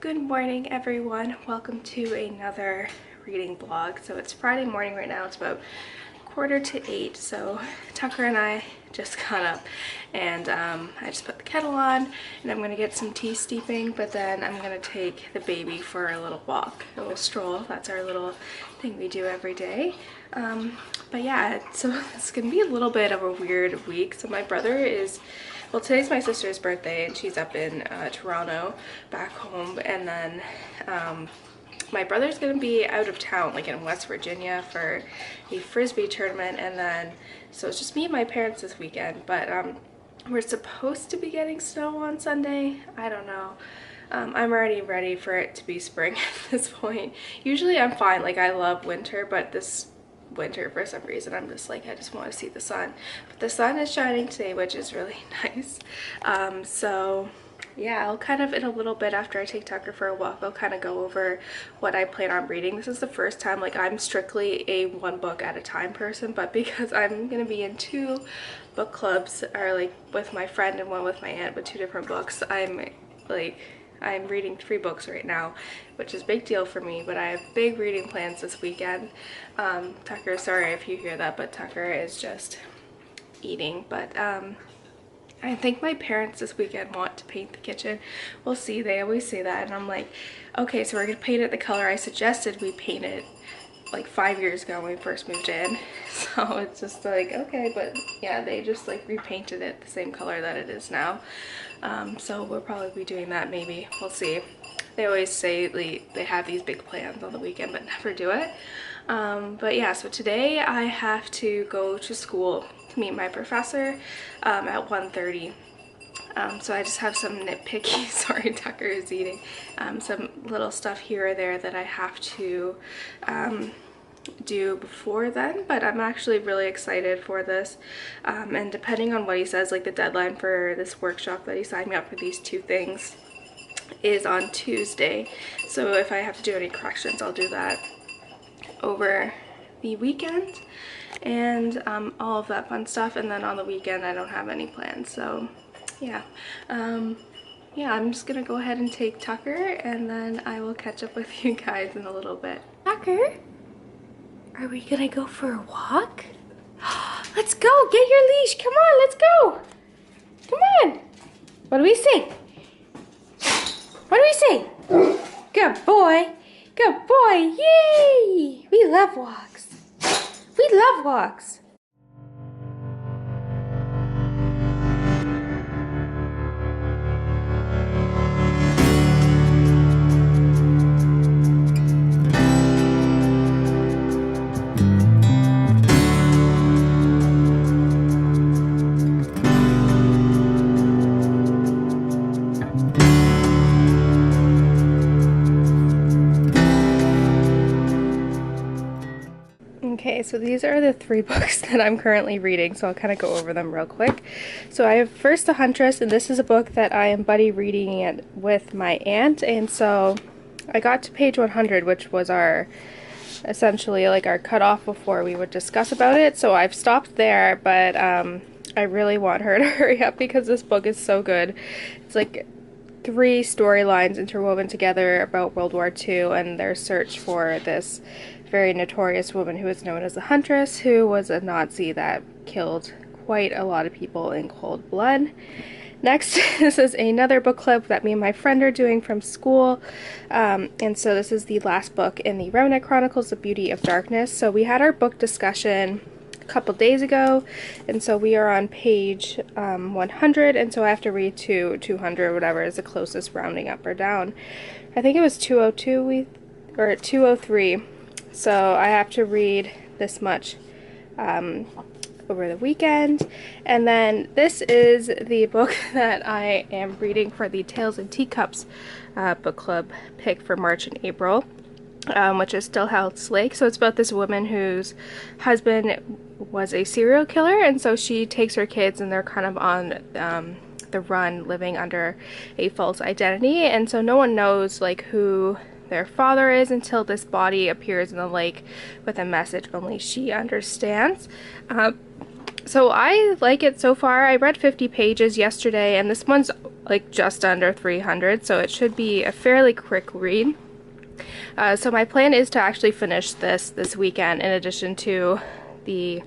Good morning, everyone. Welcome to another reading vlog. So it's Friday morning right now. It's about 7:45, so Tucker and I just got up and I just put the kettle on and I'm gonna get some tea steeping, but then I'm gonna take the baby for a little walk, a little stroll. That's our little thing we do every day. But yeah, so it's gonna be a little bit of a weird week. So my brother is, well, today's my sister's birthday and she's up in Toronto back home, and then my brother's gonna be out of town, like in West Virginia, for a frisbee tournament, and then so it's just me and my parents this weekend. But we're supposed to be getting snow on Sunday. I don't know. I'm already ready for it to be spring at this point. Usually I'm fine, like I love winter, but this winter for some reason I'm just like, I just want to see the sun. But the sun is shining today, which is really nice. So yeah, I'll kind of, in a little bit after I take Tucker for a walk, I'll kind of go over what I plan on reading. This is the first time, like, I'm strictly a one book at a time person, but because I'm gonna be in two book clubs, or like with my friend and one with my aunt, with two different books, I'm reading 3 books right now, which is a big deal for me, but I have big reading plans this weekend. Tucker, sorry if you hear that, but Tucker is just eating. But I think my parents this weekend want to paint the kitchen. We'll see, they always say that, and I'm like, okay, so we're gonna paint it the color I suggested we paint it like 5 years ago when we first moved in. So it's just like, okay, but yeah, they just like repainted it the same color that it is now. So we'll probably be doing that, maybe, we'll see. They always say they have these big plans on the weekend but never do it. But yeah, so today I have to go to school to meet my professor at 1:30. So I just have some nitpicky, sorry, Tucker is eating, some little stuff here or there that I have to do before then, but I'm actually really excited for this. And depending on what he says, like the deadline for this workshop that he signed me up for, these 2 things, is on Tuesday. So if I have to do any corrections, I'll do that over the weekend and all of that fun stuff. And then on the weekend I don't have any plans, so yeah. Yeah, I'm just gonna go ahead and take Tucker, and then I will catch up with you guys in a little bit. Tucker, are we gonna go for a walk? Let's go, get your leash, come on, let's go. Come on. What do we sing? What do we sing? Good boy. Good boy. Yay! We love walks. We love walks. Okay, so these are the 3 books that I'm currently reading, so I'll kind of go over them real quick. So I have first The Huntress, and this is a book that I am buddy reading it with my aunt, and so I got to page 100, which was our, essentially like our cutoff before we would discuss about it, so I've stopped there, but I really want her to hurry up because this book is so good. It's like 3 storylines interwoven together about World War II and their search for this very notorious woman who is known as the Huntress, who was a Nazi that killed quite a lot of people in cold blood. Next, this is another book club that me and my friend are doing from school, and so this is the last book in the Remnant Chronicles, The Beauty of Darkness. So we had our book discussion a couple days ago, and so we are on page 100, and so I have to read to 200, whatever is the closest, rounding up or down. I think it was 202 or 203. So I have to read this much over the weekend. And then this is the book that I am reading for the Tales and Teacups book club pick for March and April, which is Stillhouse Lake. So it's about this woman whose husband was a serial killer, and so she takes her kids and they're kind of on the run, living under a false identity, and so no one knows like who their father is until this body appears in the lake with a message only she understands. So I like it so far. I read 50 pages yesterday, and this one's like just under 300, so it should be a fairly quick read. So my plan is to actually finish this weekend, in addition to the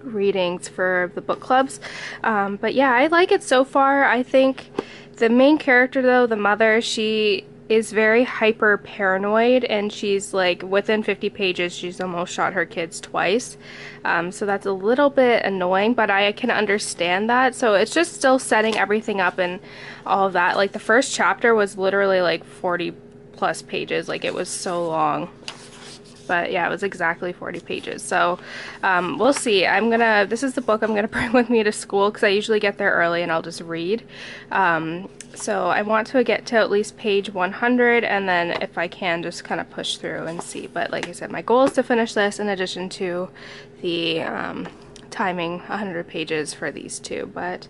readings for the book clubs. But yeah, I like it so far. I think the main character, though, the mother, she is very hyper paranoid, and she's like, within 50 pages she's almost shot her kids twice. So that's a little bit annoying, but I can understand that. So it's just still setting everything up and all of that. Like the first chapter was literally like 40 plus pages, like it was so long. But yeah, it was exactly 40 pages. So we'll see. This is the book I'm gonna bring with me to school, because I usually get there early and I'll just read. So I want to get to at least page 100, and then if I can, just kind of push through and see. But like I said, my goal is to finish this, in addition to the timing 100 pages for these two. But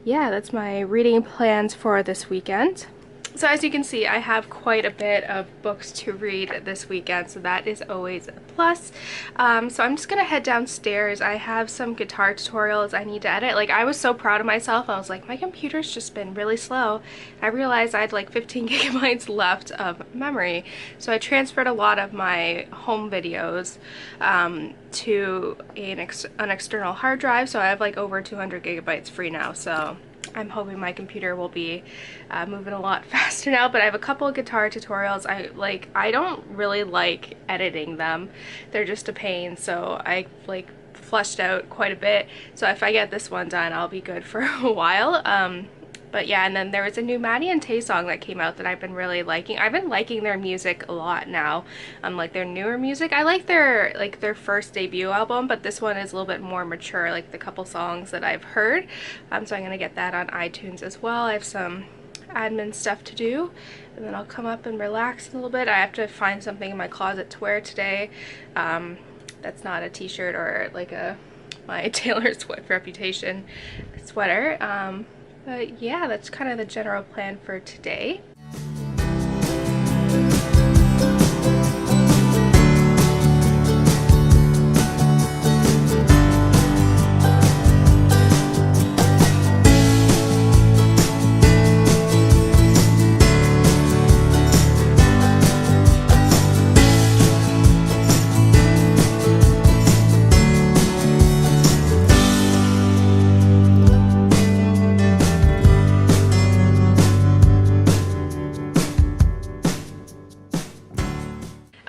yeah, that's my reading plans for this weekend. So as you can see, I have quite a bit of books to read this weekend, so that is always a plus. So I'm just gonna head downstairs. I have some guitar tutorials I need to edit. Like, I was so proud of myself. I was like, my computer's just been really slow. I realized I had like 15 gigabytes left of memory. So I transferred a lot of my home videos to an external hard drive. So I have like over 200 gigabytes free now. So I'm hoping my computer will be moving a lot faster now. But I have a couple of guitar tutorials. I don't really like editing them. They're just a pain, so I like fleshed out quite a bit. So if I get this one done, I'll be good for a while. But yeah, and then there was a new Maddie and Tay song that came out that I've been really liking. I've been liking their music a lot now, like their newer music. I like their first debut album, but this one is a little bit more mature, like the couple songs that I've heard. So I'm gonna get that on iTunes as well. I have some admin stuff to do, and then I'll come up and relax a little bit. I have to find something in my closet to wear today. That's not a t-shirt or like my Taylor Swift Reputation sweater. But yeah, that's kind of the general plan for today.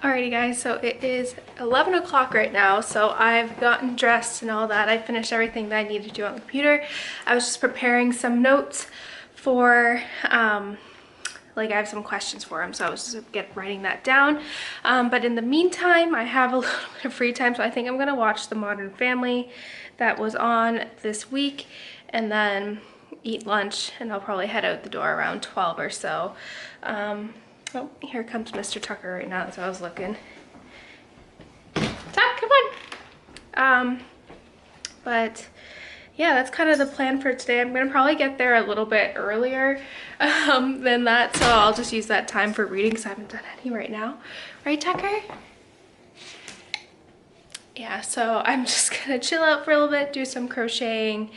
Alrighty guys, so it is 11 o'clock right now, so I've gotten dressed and all that. I finished everything that I needed to do on the computer. I was just preparing some notes for, like I have some questions for him, so I was just writing that down. But in the meantime, I have a little bit of free time, so I think I'm gonna watch The Modern Family that was on this week, and then eat lunch, and I'll probably head out the door around 12 or so. Oh, here comes Mr. Tucker right now, that's what I was looking. Tuck, come on! But yeah, that's kind of the plan for today. I'm gonna probably get there a little bit earlier than that, so I'll just use that time for reading because I haven't done any right now. Right, Tucker? Yeah, so I'm just gonna chill out for a little bit, do some crocheting,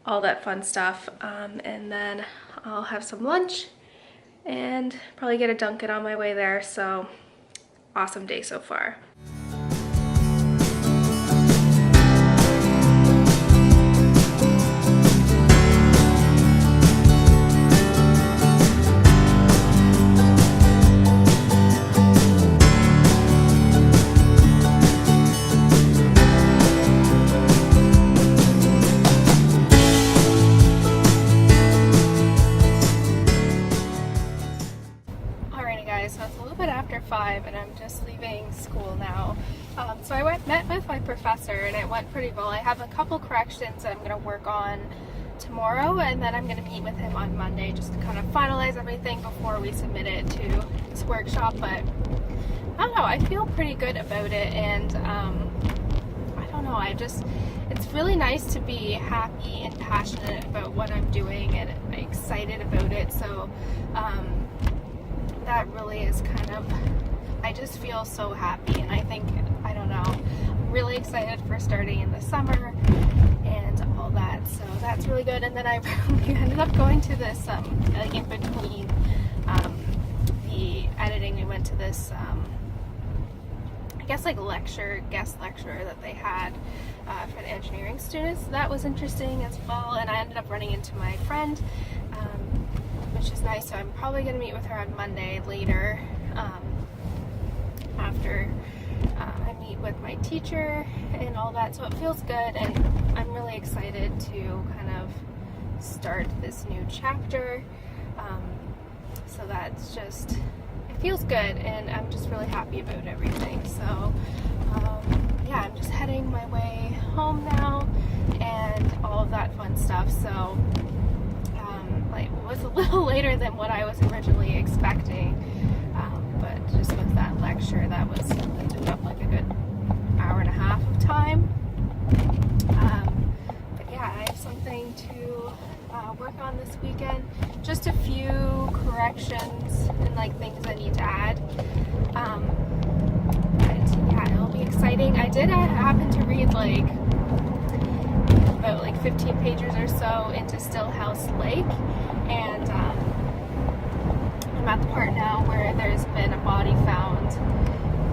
all that fun stuff, and then I'll have some lunch and probably get a Dunkin' on my way there. So awesome day so far. And I'm just leaving school now. So I met with my professor and it went pretty well. I have a couple corrections that I'm going to work on tomorrow, and then I'm going to meet with him on Monday just to kind of finalize everything before we submit it to this workshop. But I don't know, I feel pretty good about it, and I don't know, it's really nice to be happy and passionate about what I'm doing and excited about it. So that really is kind of, I just feel so happy, and I think, I don't know, know. I'm really excited for starting in the summer and all that, so that's really good. And then we ended up going to this, like in between the editing, we went to this, I guess like guest lecture that they had for the engineering students. So that was interesting as well, and I ended up running into my friend, which is nice. So I'm probably going to meet with her on Monday later, after I meet with my teacher and all that. So it feels good, and I'm really excited to kind of start this new chapter. So that's just, it feels good, and I'm just really happy about everything. So yeah, I'm just heading my way home now and all of that fun stuff. So like, it was a little later than what I was originally expecting, but just with that lecture, that took up like a good hour and a half of time. But yeah, I have something to work on this weekend. Just a few corrections and like things I need to add. But yeah, it'll be exciting. I did happen to read like about like 15 pages or so into Stillhouse Lake, and I'm at the part now where there's been a body found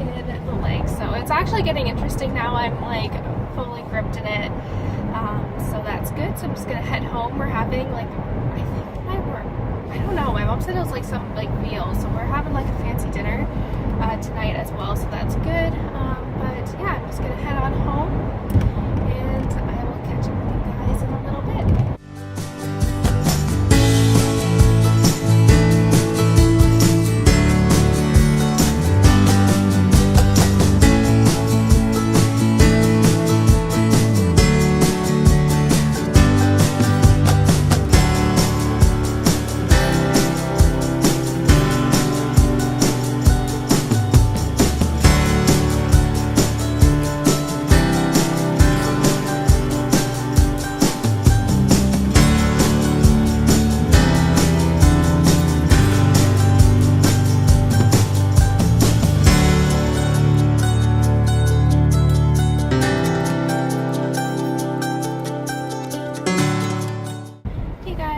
in the lake. So it's actually getting interesting now. I'm like fully gripped in it. So that's good. So I'm just gonna head home. We're having like, I don't know, my mom said it was like some like meal, so we're having like a fancy dinner tonight as well, so that's good. But yeah, I'm just gonna head on home, and I will catch up with you guys in a little bit.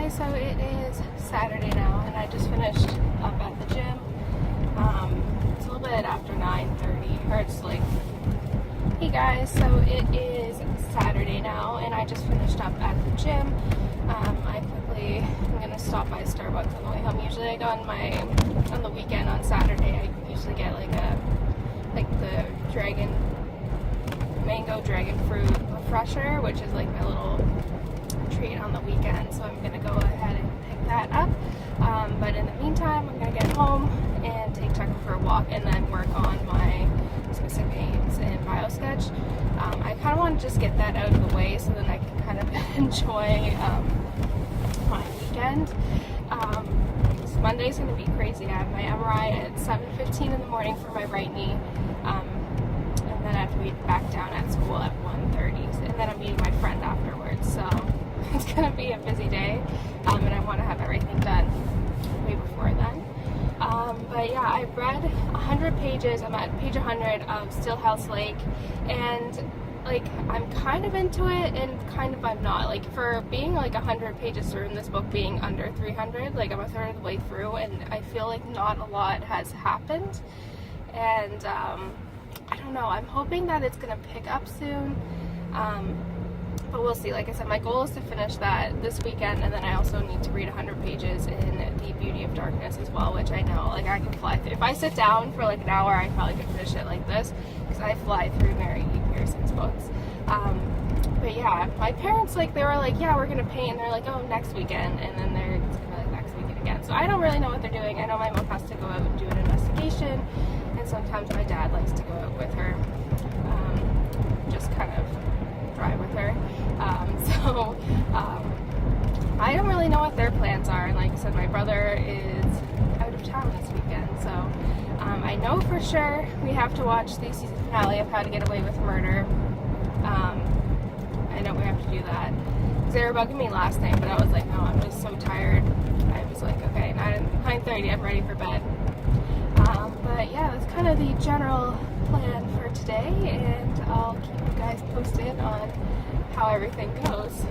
So it is Saturday now, and I just finished up at the gym. It's a little bit after 9:30, or it's like, hey guys, so it is Saturday now, and I just finished up at the gym. I'm gonna stop by Starbucks on the way home. Usually I go on the weekend on Saturday. I usually get like the mango dragon fruit refresher, which is like my little treat on the weekend, so I'm going to go ahead and pick that up. But in the meantime, I'm going to get home and take Tucker for a walk, and then work on my specific aims in BioSketch. I kind of want to just get that out of the way so that I can kind of enjoy my weekend. Monday's going to be crazy. I have my MRI at 7:15 in the morning for my right knee, and then I have to be back down at school at 1:30, and then I'm meeting my friend afterwards, so it's going to be a busy day, and I want to have everything done way before then. But yeah, I've read 100 pages. I'm at page 100 of Stillhouse Lake, and like, I'm kind of into it and kind of I'm not. Like, for being like 100 pages through, and this book being under 300, like I'm a third of the way through, and I feel like not a lot has happened, and I don't know, I'm hoping that it's gonna pick up soon, but we'll see. Like I said, my goal is to finish that this weekend, and then I also need to read 100 pages in The Beauty of Darkness as well, which I know, like, I can fly through. If I sit down for like an hour, I probably could finish it like this, because I fly through Mary E. Pearson's books. But yeah, my parents, like, they were like, yeah, we're gonna paint, and they're like, oh, next weekend, and then they're just gonna like next weekend again. So I don't really know what they're doing. I know my mom has to go out and do an investigation, and sometimes my dad likes to go out with her, just kind of drive with her. I don't really know what their plans are, and like I said, my brother is out of town this weekend, so I know for sure we have to watch the season finale of How to Get Away with Murder. I know we have to do that, because they were bugging me last night, but I was like, no, I'm just so tired. I was like, okay, 9:30, I'm ready for bed. But yeah, that's kind of the general plan for today, and I'll keep you guys posted on how everything goes.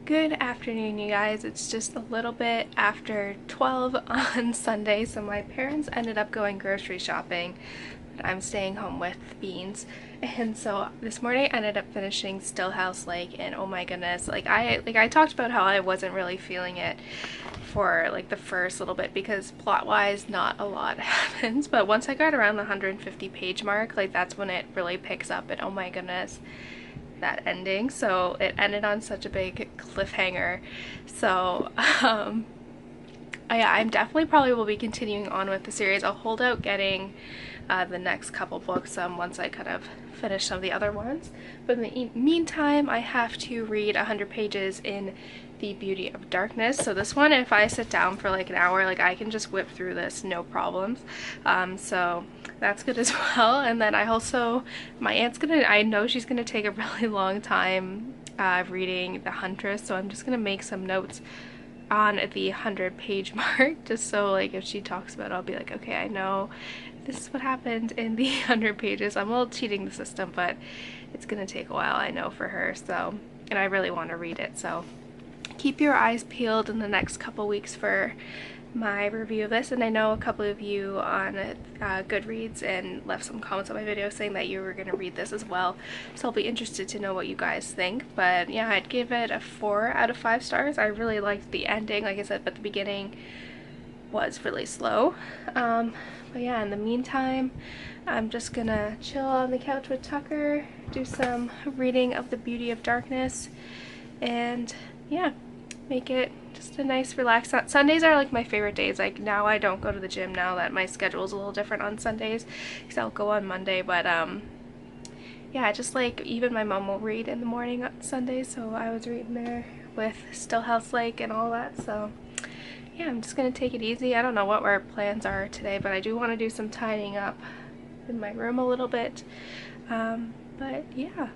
Good afternoon, you guys. It's just a little bit after 12 on Sunday, so my parents ended up going grocery shopping, but I'm staying home with Beans. And so this morning I ended up finishing Stillhouse, and oh my goodness, I talked about how I wasn't really feeling it for like the first little bit because plot-wise not a lot happens, but once I got around the 150 page mark, that's when it really picks up, and oh my goodness, that ending. So it ended on such a big cliffhanger. So yeah, I'm definitely probably will be continuing on with the series. I'll hold out getting the next couple books once I kind of finish some of the other ones, but in the meantime I have to read 100 pages in The Beauty of Darkness. So this one, if I sit down for like an hour, I can just whip through this no problems. So that's good as well. And then I also, my aunt's I know she's gonna take a really long time reading The Huntress, so I'm just gonna make some notes on the 100 page mark, just so if she talks about it, I'll be like, okay, I know this is what happened in the 100 pages. I'm a little cheating the system, but it's gonna take a while, I know, for her. So, and I really want to read it, so keep your eyes peeled in the next couple weeks for my review of this. And I know a couple of you on Goodreads and left some comments on my video saying that you were going to read this as well, so I'll be interested to know what you guys think. But yeah, I'd give it a 4 out of 5 stars. I really liked the ending, like I said, but the beginning was really slow. But yeah, in the meantime, I'm just gonna chill on the couch with Tucker, do some reading of The Beauty of Darkness, and yeah, make it just a nice relaxed Sundays are my favorite days. Now I don't go to the gym now that my schedule is a little different on Sundays, because I'll go on Monday, but yeah, just even my mom will read in the morning on Sundays, so I was reading there with Stillhouse and all that. So yeah, I'm just gonna take it easy. I don't know what our plans are today, but I do want to do some tidying up in my room a little bit, but yeah.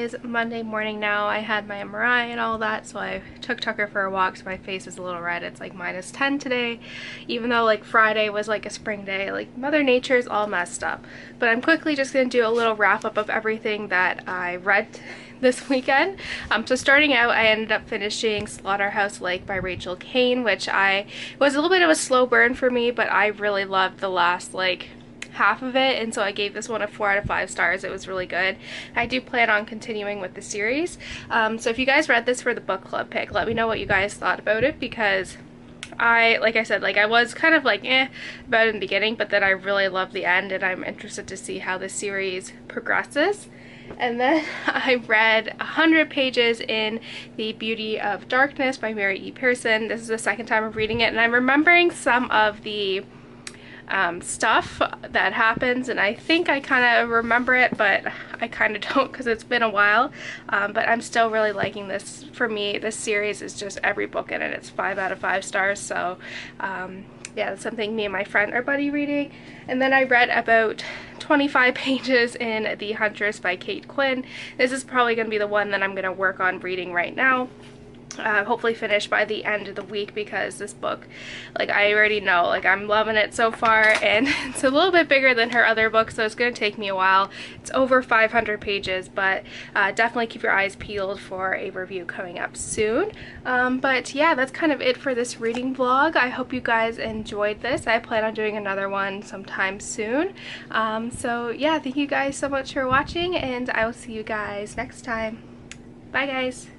is Monday morning now. I had my MRI and all that, so I took Tucker for a walk, so my face is a little red. It's like -10 today, even though like Friday was like a spring day. Like Mother Nature is all messed up. But I'm quickly just going to do a little wrap up of everything that I read this weekend. So starting out, I ended up finishing Slaughterhouse Lake by Rachel Caine, which was a little bit of a slow burn for me, but I really loved the last like half of it, and so I gave this one a 4 out of 5 stars. It was really good. I do plan on continuing with the series. So if you guys read this for the book club pick, let me know what you guys thought about it, because like I said, like I was kind of like about it in the beginning, but then I really loved the end, and I'm interested to see how this series progresses. And then I read 100 pages in The Beauty of Darkness by Mary E. Pearson. This is the second time of reading it, and I'm remembering some of the stuff that happens, and I think I kind of remember it, but I kind of don't because it's been a while. But I'm still really liking this. For me, this series is just every book in it. It's 5 out of 5 stars. So yeah, that's something me and my friend are buddy reading. And then I read about 25 pages in The Huntress by Quinn. This is probably going to be the one that I'm going to work on reading right now. Hopefully finish by the end of the week, because this book, like I already know, like I'm loving it so far, and it's a little bit bigger than her other books, so it's going to take me a while. It's over 500 pages, but definitely keep your eyes peeled for a review coming up soon. But yeah, that's kind of it for this reading vlog. I hope you guys enjoyed this. I plan on doing another one sometime soon. So yeah, thank you guys so much for watching, and I will see you guys next time. Bye guys!